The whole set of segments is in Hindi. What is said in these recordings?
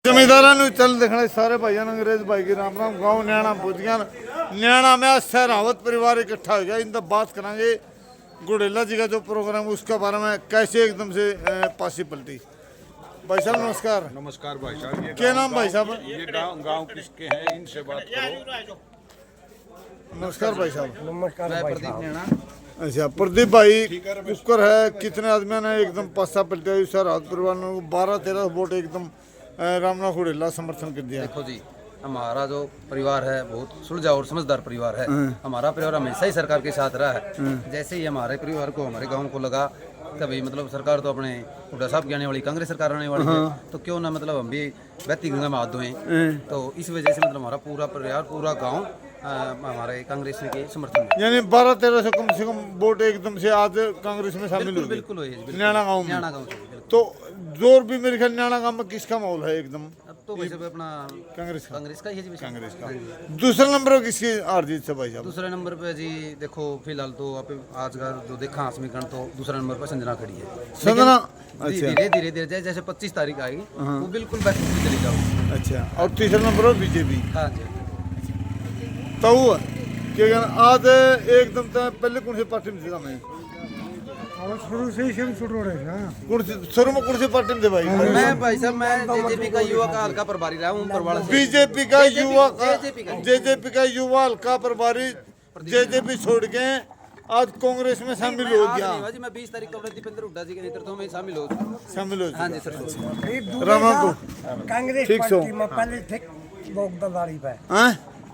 जमींदारा चल देखने सारे भाइयों अंग्रेज भाई की राम राम गाँव न्याणा पहुँच गया। न्याणा में आज सहरावत परिवार इकट्ठा हो गया। इन तब बात करेंगे गुड़ेला जी का जो प्रोग्राम उसके बारे में कैसे एकदम से पासी पलटी। भाई साहब नमस्कार। नमस्कार भाई साहब। क्या नाम भाई साहब? ये गांव किसके हैं, इनसे बात करो। नमस्कार भाई साहब। नमस्कार भाई साहब। अच्छा प्रदीप भाई कुकर है, कितने आदमियों ने एकदम पासा पलटा हुई सहरावत परिवार ने 12-13 वोट एकदम रामना गुड़ेला समर्थन कर दिया। देखो जी, हमारा जो परिवार है बहुत सुलझा और समझदार परिवार है। हमारा परिवार हमेशा ही सरकार के साथ रहा है। जैसे ही हमारे परिवार को हमारे गांव को लगा कभी मतलब सरकार तो अपने हुड्डा साहब की आने वाली, कांग्रेस सरकार आने वाली है, तो क्यों ना मतलब हम भी बहती गंगा में हाथ धोएं। तो इस वजह से मतलब हमारा पूरा परिवार पूरा गाँव हमारे कांग्रेस के समर्थन में, यानी 12-13 से कम वोट एकदम से आज कांग्रेस में शामिल हो बिल्कुल गए। बिल्कुल न्याणा गाँव में न्याणा गाँव से बिल्कुल। तो जोर भी मेरे ख्याल न्याणा गाँव में किसका माहौल है एकदम? अब तो वैसे भी अपना कांग्रेस का। कांग्रेस का ही है जी। कांग्रेस का। दूसरा नंबर किसकी हार जीत से भाई साहब? दूसरे नंबर पे जी देखो फिलहाल तो आप आज का जो देखा समीकरण तो दूसरे नंबर पर संजना खड़ी है। संजना लेकिन अच्छा धीरे धीरे धीरे जैसे 25 तारीख आएगी वो बिल्कुल बेस्ट चली जाओ। अच्छा। और तीसरा नंबर है बीजेपी। हाँ जी। तो वो क्या कहना आज एकदम तो पहले कौन सी पार्टी में थे मैं? शुरू से ही शुरू हो रहे हैं। शुरू में कौन सी पार्टी में थे भाई? मैं भाई साहब मैं जेजेपी का युवा का हल्का प्रभारी रहा हूँ परवाड़ा से। बीजेपी का युवा का JJP जेजेपी का युवा हल्का प्रभारी जेजेपी छोड़ के आज कांग्रेस में शामिल हो गया। जी मैं 20 तारीख को अपने दीपेंद्र हुड्डा जी के नेतृत्व में शामिल हो। शामिल हो हाँ जी सर। रामा को कांग्रेस ठीक सो। पार्टी में पहले थे लोकदलदारी पे। हाँ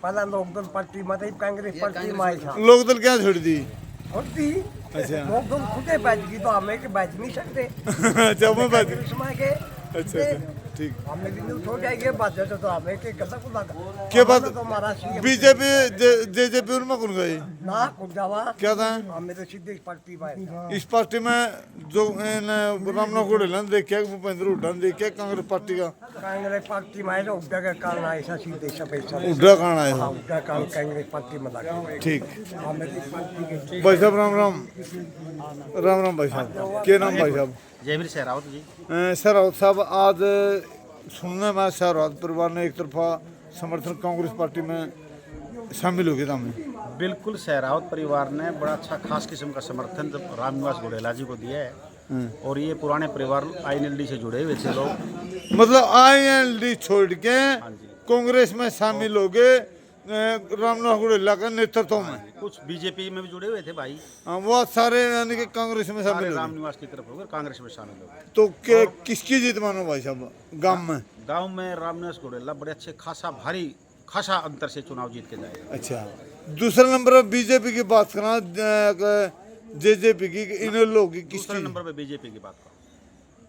पहला लोकदल पार्टी में थी, कांग्रेस पार्टी में आई था। लोकदल क्या छोड़ दी? होती अच्छा। लोकदल खुदे बैठ गई तो हमें के बैठ नहीं सकते। अच्छा मैं बात कांग्रेस में के अच्छा अच्छा ठीक। हमें भी नहीं हो जाएंगे बात तो हमें के गलत को लगा क्या बात? तो हमारा सीएम बीजेपी जेजेपी उनमें कौन गई? ना कुछ जावा क्या था हमें तो सीधे इस पार्टी में आए था। इस पार्टी में जो रामना गुड़ेला ने देखा, भूपेंद्र हुड्डा ने देखा कांग्रेस पार्टी का कांग्रेस पार्टी में आए तो उड्डा का कारण ऐसा सीधे सब ऐसा हुड्डा कहाँ आए हो? उड्डा कारण कांग्रेस पार्टी में लगा। ठीक। हमें तो इस पार्टी के भाई साहब राम राम। राम राम भाई साहब। क्या नाम भाई साहब? जयवीर सहरावत जी। सहरावत साहब आज सुनने में सहरावत परिवार ने एक तरफा समर्थन कांग्रेस पार्टी में शामिल हो गया था। हमें बिल्कुल सहरावत परिवार ने बड़ा अच्छा खास किस्म का समर्थन जब रामनिवास गुड़ेला जी को दिया है। और ये पुराने परिवार आईएनएलडी से जुड़े हुए थे लोग। मतलब आईएनएलडी छोड़ के जी। कांग्रेस में शामिल हो गए रामनाथ गुड़ेला के नेतृत्व में। कुछ बीजेपी में भी जुड़े हुए थे भाई। हाँ, वो सारे यानी कि कांग्रेस में सारे शामिल हो गए। रामनिवास की तरफ हो गए, कांग्रेस में शामिल हो गए। तो किसकी जीत मानो भाई साहब गांव में? गांव में रामनिवास गुड़ेला बड़े अच्छे खासा अंतर से चुनाव जीत के जाएगा। अच्छा। दूसरा नंबर बीजेपी की बात करना, जेजेपी की, इन लोगों की दूसरे किसकी? नंबर पे बीजेपी की बात करो।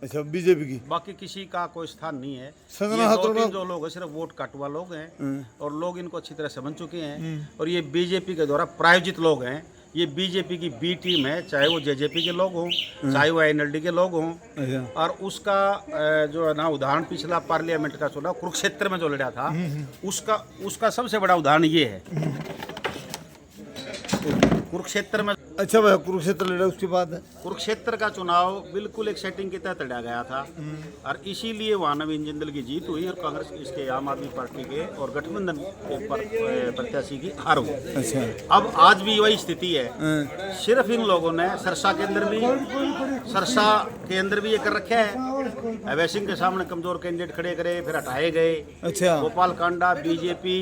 अच्छा बीजेपी की। बाकी किसी का कोई स्थान नहीं है। संजना ये दो हथौड़ा- तीन जो लोग हैं सिर्फ वोट कटवा लोग हैं और लोग इनको अच्छी तरह समझ चुके हैं। और ये बीजेपी के द्वारा प्रायोजित लोग हैं। ये बीजेपी की बी टीम है, चाहे वो जेजेपी के लोग हों, चाहे वो आईएनएलडी के लोग हों। अच्छा। और उसका जो है ना उदाहरण पिछला पार्लियामेंट का चुनाव कुरुक्षेत्र में जो लड़ा था उसका सबसे बड़ा उदाहरण ये है। कुरुक्षेत्र में अच्छा भाई कुरुक्षेत्र लड़ा, उसके बाद कुरुक्षेत्र का चुनाव बिल्कुल एक सेटिंग के तहत लड़ा गया था। और इसीलिए वहाँ नवीन जिंदल की जीत हुई और कांग्रेस इसके आम आदमी पार्टी के और गठबंधन के प्रत्याशी की हार हुई। अच्छा। अब आज भी वही स्थिति है। सिर्फ इन लोगों ने सरसा के अंदर भी ये कर रखा है। अभय सिंह के सामने कमजोर कैंडिडेट खड़े करे, फिर हटाए गए। अच्छा। गोपाल कांडा, बीजेपी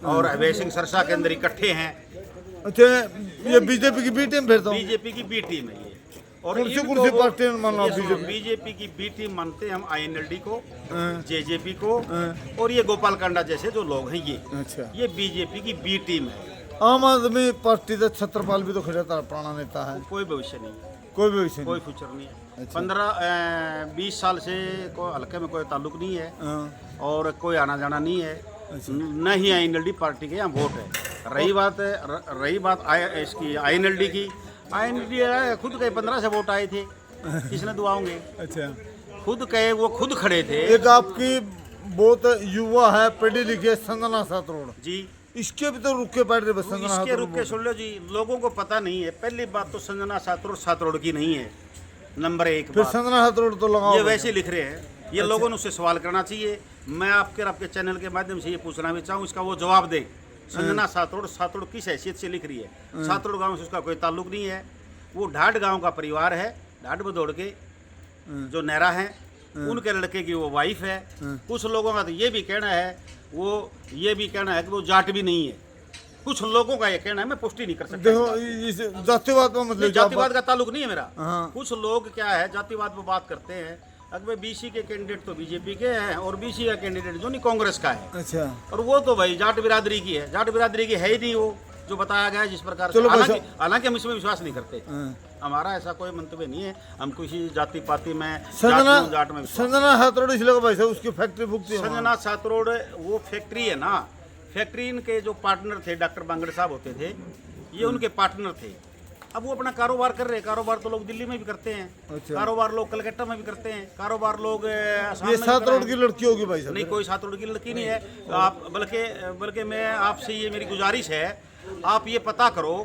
और अभय सिंह सरसा के अंदर इकट्ठे हैं। अच्छा ये बीजेपी की बी टीम फिर तो बीजेपी की बी टीम है ये। और कौन सी इन कौन सी लोगों- पार्टी में मान लो ये सुनो, बीजेपी? बीजेपी की बी टीम मानते हैं हम आईएनएलडी को, जेजेपी को और ये गोपाल कांडा जैसे जो लोग हैं अच्छा। ये बीजेपी की बी टीम है। आम आदमी पार्टी का छत्रपाल भी तो खड़ा था, पुराना नेता है, कोई भविष्य नहीं है, कोई भी विषय कोई नहीं। फ्यूचर नहीं है। अच्छा। 15-20 साल से कोई हल्के में कोई ताल्लुक नहीं है हाँ, और कोई आना जाना नहीं है। अच्छा। न ही आईएनएलडी पार्टी के यहाँ वोट है। रही बात इसकी आईएनएलडी की, आईएनएलडी खुद के 15 से वोट आए थे, किसने दुआओंगे? अच्छा। खुद कहे वो खुद खड़े थे एक आपकी बहुत युवा है, पढ़ी लिखी है, संजना सातरोड़ जी। इसके भी तो रुके बैठ रहे बस संजना इसके सातरोड़ रुक के सुन लो जी, लोगों को पता नहीं है। पहली बात तो संजना सातरोड़ की नहीं है, नंबर 1 फिर बात। संजना सातरोड़ तो लगाओ ये वैसे लिख रहे हैं ये लोगों ने उससे सवाल करना चाहिए। मैं आपके चैनल के माध्यम से ये पूछना भी चाहूँ, इसका वो जवाब दे। संजना सातोड़ किस हैसियत से लिख रही है? सातोड़ गांव से उसका कोई ताल्लुक नहीं है। वो ढाड गांव का परिवार है, ढाड बदौड़ के जो नहरा हैं उनके लड़के की वो वाइफ है। कुछ लोगों का तो ये भी कहना है कि वो जाट भी नहीं है। कुछ लोगों का ये कहना है, मैं पुष्टि नहीं कर सकता। देखो इस जातिवाद में मतलब जातिवाद का ताल्लुक नहीं है मेरा। हाँ। कुछ लोग क्या है जातिवाद पर बात करते हैं। अगर बीसी के कैंडिडेट तो बीजेपी के हैं और बीसी का कैंडिडेट जो नहीं कांग्रेस का है। अच्छा, और वो तो भाई जाट बिरादरी की है। जाट बिरादरी की है ही नहीं वो जो बताया गया है जिस प्रकार से। चलो भाई हालांकि हम इसमें विश्वास नहीं करते। हाँ। हमारा ऐसा कोई मंतव्य नहीं है। हम किसी जाति पाति में जाट में संजना सातोड़ इसलिए भाई साहब उसकी फैक्ट्री फूकती है। संजना सातोड़ वो फैक्ट्री है ना, फैक्ट्री इनके जो पार्टनर थे डॉक्टर बांगड़ साहब होते थे, ये उनके पार्टनर थे। अब वो अपना कारोबार कर रहे हैं। कारोबार तो लोग दिल्ली में भी करते हैं। अच्छा। कारोबार लोग कलकत्ता में भी करते हैं। कारोबार लोग असम ये में भी सातोड़ कर रहे की हैं। लड़की होगी भाई साहब? नहीं, कोई सातोड़ की लड़की नहीं है। आप बल्कि मैं आपसे ये मेरी गुजारिश है, आप ये पता करो,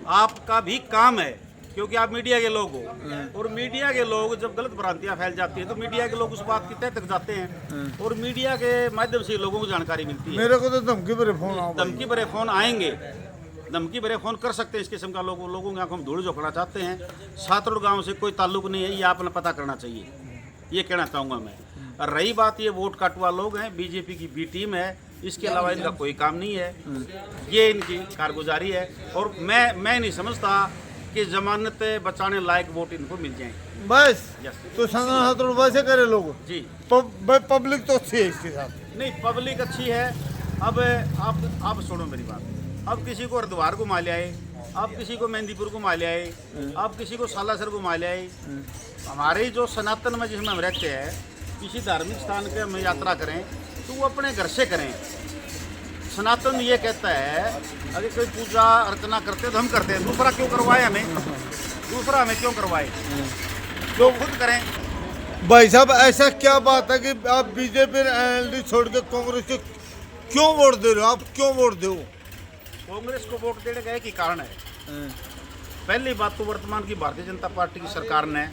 आपका भी काम है क्योंकि आप मीडिया के लोग हो। और मीडिया के लोग जब गलत भ्रांतियां फैल जाती है तो मीडिया के लोग उस बात की तह तक जाते हैं और मीडिया के माध्यम से लोगों को जानकारी मिलती है। मेरे को तो धमकी भरे फोन आओ भाई। धमकी भरे फोन आएंगे, धमकी भरे फोन कर सकते हैं। इस किस्म का लोगों की आंखों में धूल झोंकना चाहते हैं। सातोड़ गांव से कोई ताल्लुक नहीं है, ये आपने पता करना चाहिए, ये कहना चाहूँगा मैं। और रही बात ये वोट काटवा लोग हैं, बीजेपी की बी टीम है, इसके अलावा इनका कोई काम नहीं है। ये इनकी कारगुजारी है और मैं नहीं समझता कि जमानत बचाने लायक वोट इनको मिल जाए। बस यस। तो संजना सातोड़ वैसे करे लोग। जी पब्लिक तो अच्छी है इसके साथ। नहीं, पब्लिक अच्छी है। अब आप सुनो मेरी बात। अब किसी को हरिद्वार घुमा ले आए, आप किसी को मेहंदीपुर घुमा ले आए, आप किसी को सालासर घुमा ले आए। हमारे जो सनातन में जिसमें हम रहते हैं, किसी धार्मिक स्थान के हम यात्रा करें तो वो अपने घर से करें। सनातन ये कहता है अगर कोई पूजा अर्चना करते तो हम करते हैं, दूसरा क्यों करवाए हमें? दूसरा हमें क्यों करवाए? तो खुद करें। भाई साहब ऐसा क्या बात है कि आप बीजेपी एनएलडी छोड़ के कांग्रेस को क्यों वोट दे रहे हो? आप क्यों वोट दो? कांग्रेस को वोट देने का एक ही कारण है। पहली बात तो वर्तमान की भारतीय जनता पार्टी की सरकार ने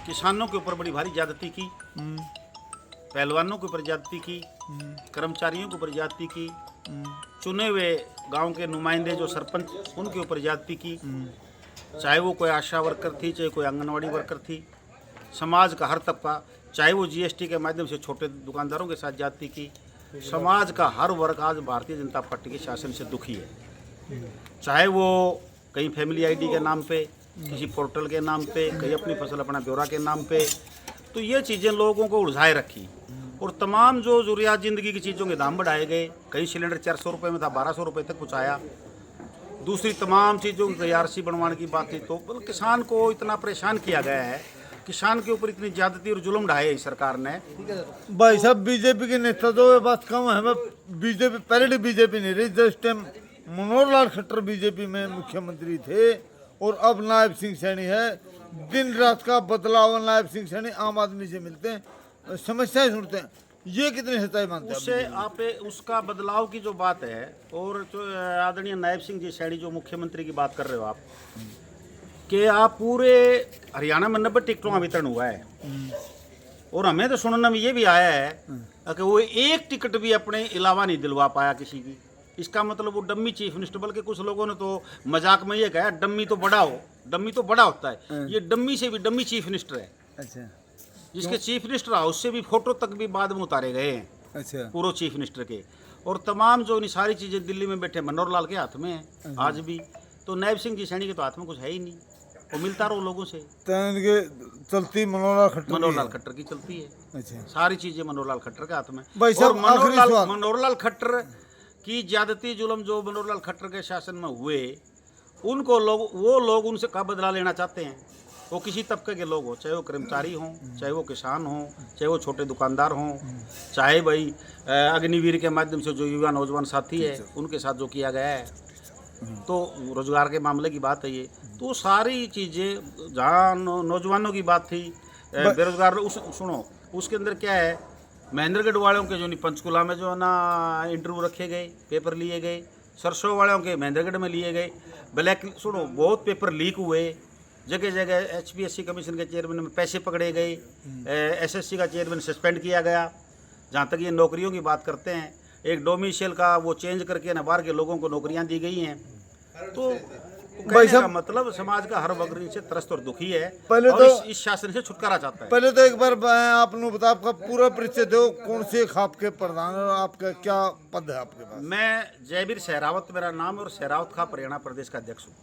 किसानों के ऊपर बड़ी भारी ज्यादती की, पहलवानों के ऊपर ज्यादती की, कर्मचारियों के ऊपर ज्यादती की, चुने हुए गांव के नुमाइंदे जो सरपंच उनके ऊपर ज्यादती की, चाहे वो कोई आशा वर्कर थी, चाहे कोई आंगनवाड़ी वर्कर थी, समाज का हर तबका, चाहे वो जीएसटी के माध्यम से छोटे दुकानदारों के साथ ज्यादती की। समाज का हर वर्ग आज भारतीय जनता पार्टी के शासन से दुखी है। चाहे वो कहीं फैमिली आईडी के नाम पे, किसी पोर्टल के नाम पे, कहीं अपनी फसल अपना ब्यौरा के नाम पे, तो ये चीज़ें लोगों को उलझाए रखी। और तमाम जो ज़रूरियात ज़िंदगी की चीज़ों के दाम बढ़ाए गए। कई सिलेंडर 400 रुपये में था, 1200 रुपये तक पहुँचाया। दूसरी तमाम चीज़ों की आरसी बनवाने की बात थी तो किसान को इतना परेशान किया गया है, किसान के ऊपर इतनी ज्यादती और जुल्म ढाए इस सरकार ने। भाई साहब बीजेपी के नेता तो बात कम है। मैं बीजेपी पहले बीजेपी नहीं रही, जिस टाइम मनोहर लाल खट्टर बीजेपी में मुख्यमंत्री थे और अब नायब सिंह सैनी है। दिन रात का बदलाव नायब सिंह सैनी आम आदमी से मिलते हैं, समस्याएं सुनते हैं। ये कितनी सच्चाई मानते हैं? उससे आप उसका बदलाव की जो बात है और जो आदरणीय नायब सिंह जी सैनी जो मुख्यमंत्री की बात कर रहे हो आप, कि आप पूरे हरियाणा में 90 टिकटों का वितरण हुआ है और हमें तो सुनने में ये भी आया है कि वो एक टिकट भी अपने अलावा नहीं दिलवा पाया किसी की। इसका मतलब वो डम्मी चीफ मिनिस्टर, बल्कि कुछ लोगों ने तो मजाक में ये कहा डम्मी तो बड़ा हो, डम्मी तो बड़ा होता है, ये डम्मी से भी डम्मी चीफ मिनिस्टर है। अच्छा, जिसके चीफ मिनिस्टर हाउस से भी फोटो तक भी बाद में उतारे गए हैं। अच्छा, पूर्व चीफ मिनिस्टर के। और तमाम जो इन सारी चीज़ें दिल्ली में बैठे मनोहर लाल के हाथ में है आज भी। तो नायब सिंह जी सैनी के तो हाथ में कुछ है ही नहीं, वो मिलता रहो लोगों से। तो इनके चलती मनोहर लाल खट्टर की चलती है। अच्छा, सारी चीजें मनोहर लाल खट्टर के हाथ में। भाई साहब, आखिरी सवाल। मनोहर लाल खट्टर की ज्यादती जुल्म जो मनोहर लाल खट्टर के शासन में हुए, उनको वो लोग उनसे का बदला लेना चाहते हैं। वो किसी तबके के लोग हो, चाहे वो कर्मचारी हों, चाहे वो किसान हों, चाहे वो छोटे दुकानदार हों, चाहे भाई अग्निवीर के माध्यम से जो युवा नौजवान साथी है उनके साथ जो किया गया है, तो रोजगार के मामले की बात है ये। तो सारी चीज़ें जहाँ नौजवानों की बात थी, बेरोजगार सुनो उसके अंदर क्या है, महेंद्रगढ़ वालों के जो नहीं पंचकुला में जो है ना इंटरव्यू रखे गए, पेपर लिए गए, सरसों वालों के महेंद्रगढ़ में लिए गए, ब्लैक सुनो बहुत पेपर लीक हुए, जगह जगह HPSC कमीशन के चेयरमैन में पैसे पकड़े गए, SSC का चेयरमैन सस्पेंड किया गया। जहाँ तक ये नौकरियों की बात करते हैं, एक डोमिसाइल का वो चेंज करके ना बाहर के लोगों को नौकरियां दी गई हैं। तो भाई कहने का मतलब समाज का हर वर्ग से त्रस्त और दुखी है पहले और तो- इस शासन से छुटकारा चाहता है। पहले तो एक बार आपने बता, आपका पूरा परिचय दो, कौन से खाप के प्रधान और आपका क्या पद है आपके पास? मैं जयवीर सहरावत मेरा नाम है और सहरावत खाप हरियाणा प्रदेश का अध्यक्ष हूँ।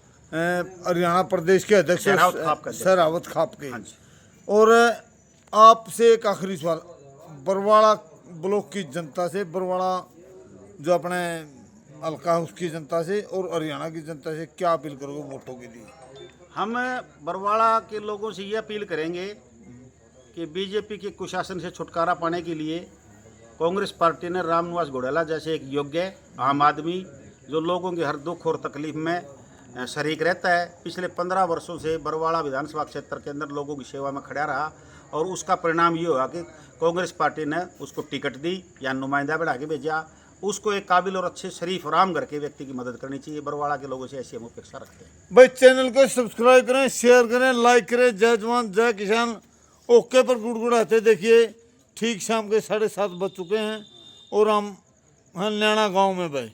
हरियाणा प्रदेश के अध्यक्ष सहरावत खाप का अध्यक्ष। सहरावत खाप के। हाँ जी। और आपसे एक आखिरी सवाल, बरवाड़ा ब्लॉक की जनता से, बरवाड़ा जो अपने हल्का है उसकी जनता से और हरियाणा की जनता से क्या अपील करोगे वोटों के लिए? हम बरवाड़ा के लोगों से ये अपील करेंगे कि बीजेपी के कुशासन से छुटकारा पाने के लिए कांग्रेस पार्टी ने रामनिवास घोड़ेला जैसे एक योग्य आम आदमी जो लोगों के हर दुख और तकलीफ में शरीक रहता है, पिछले 15 वर्षों से बरवाड़ा विधानसभा क्षेत्र के अंदर लोगों की सेवा में खड़ा रहा और उसका परिणाम ये हुआ कि कांग्रेस पार्टी ने उसको टिकट दी या नुमाइंदा बढ़ा के भेजा। उसको एक काबिल और अच्छे शरीफ आराम घर के व्यक्ति की मदद करनी चाहिए। बरवाड़ा के लोगों से ऐसी हम अपेक्षा रखते हैं। भाई चैनल को सब्सक्राइब करें, शेयर करें, लाइक करें। जय जवान जय किसान। ओके पर गुड़गुड़ाते देखिए, ठीक शाम के 7:30 बज चुके हैं और हम हैं नैना गाँव में भाई।